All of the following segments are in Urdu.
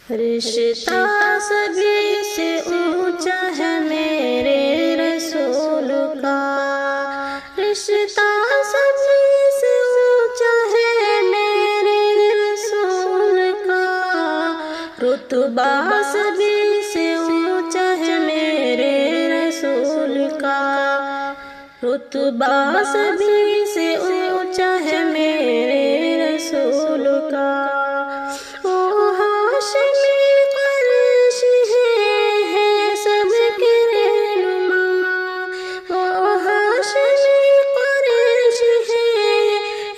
رشتہ سبھی سے اونچا ہے میرے رسول کا، رشتہ سبھی سے اونچا ہے میرے رسول کا، رتبہ سبھی سے اونچا ہے میرے رسول کا، رتبہ سبھی سے اونچا ہے میرے رسول کا۔ او ہاشمی قریش ہے سب کے رہنما، او ہاشمی قریش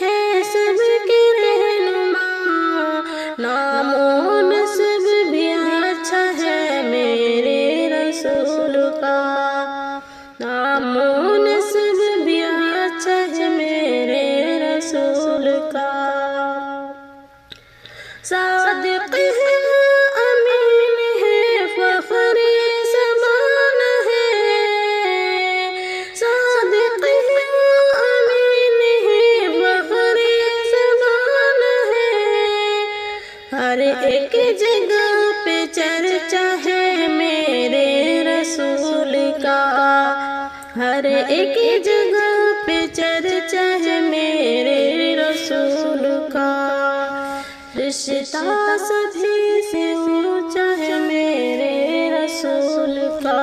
ہے سب کے رہنما، نام و نسب بھی اچھا ہے میرے رسول کا، نام و نسب بھی اچھا ہے میرے رسول کا۔ صادق ہے امین ہے فخر زمان ہے، صادق ہے امین ہے فخر زمان ہے، ہر ایک جگہ پہ چرچا ہے میرے رسول کا، ہر ایک جگہ پہ چرچا ہے میرے رسول کا۔ رشتہ سبھی سے اونچا ہے میرے رسول کا،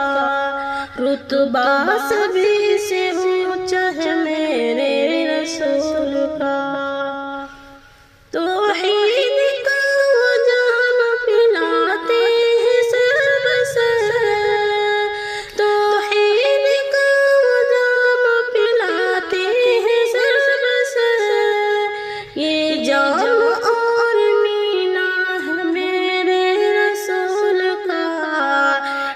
رتبہ سبھی سے اونچا ہے میرے رسول کا۔ توحید کا وہ جام پلاتے ہیں سب سے، توحید کا وہ جام پلاتے ہیں سب سے، یہ جام اور مینا ہے میرے رسول کا،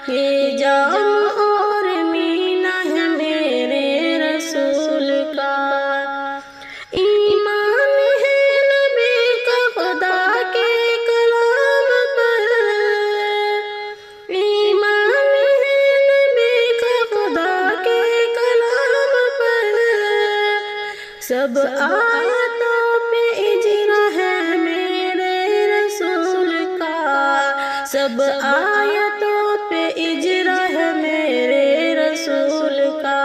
یہ جام اور مینا ہے میرے رسول کا۔ ایمان ہے نبی کا خدا کے کلام پر، ایمان ہے نبی کا خدا کے کلام پر، سب آیتوں پہ اجرا ہے میرے رسول کا، سب آیتوں پہ اجرا ہے میرے رسول کا۔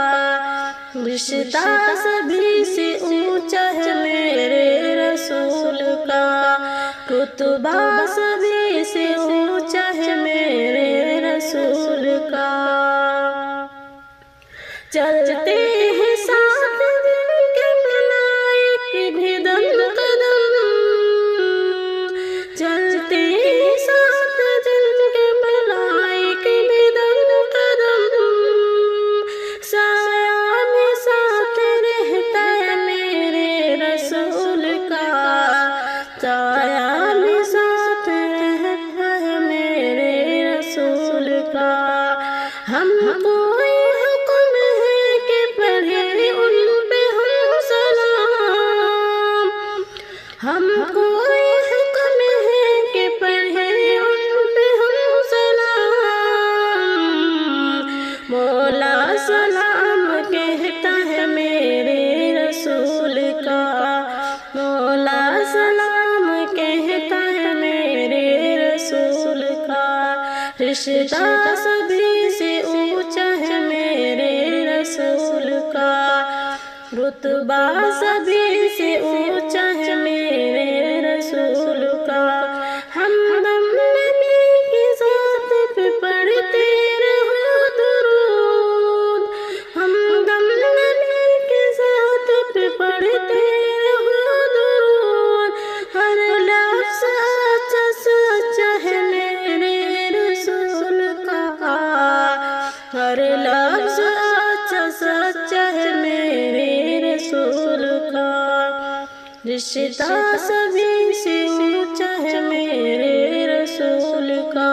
رشتہ سبھی سے اونچا ہے میرے رسول کا، رتبہ سبھی سے اونچا ہے میرے رسول کا۔ چلتے ہیں ساتھ دن کے ملائک بھی دم قدم، چلتے ہیں ساتھ دن کے ملائک بھی دم قدم، سایہ میں ساتھ رہتا ہے میرے رسول کا، سایہ میں ساتھ رہتا ہے میرے رسول کا۔ ہم کوئی حکم ہے کہ پڑھے ان پہ ہم سلام، ہم کوئی حکم ہے کہ پڑھے ان پہ ہم سلام، مولا سلام کہتا ہے میرے رسول کا، مولا سلام کہتا ہے میرے رسول کا۔ رشتہ سبھی سے اونچا ہے میرے رسول کا، رتبہ سبھی سے اونچا ہے میرے رسول کا۔ ہم دم نبی کی ذات پہ پڑھتے رہو درود، ہم دم نبی کی ذات پہ پڑھتے رہو درود، ہر لفظ اچھا سچا ہے میرے رسول کا، ہر لفظ اچھا سچا ہے میرے رسول کا۔ رشتہ سبھی سے اونچا ہے میرے رسول کا،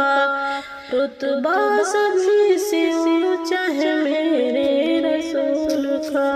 رتبہ سبھی سے اونچا ہے میرے رسول کا۔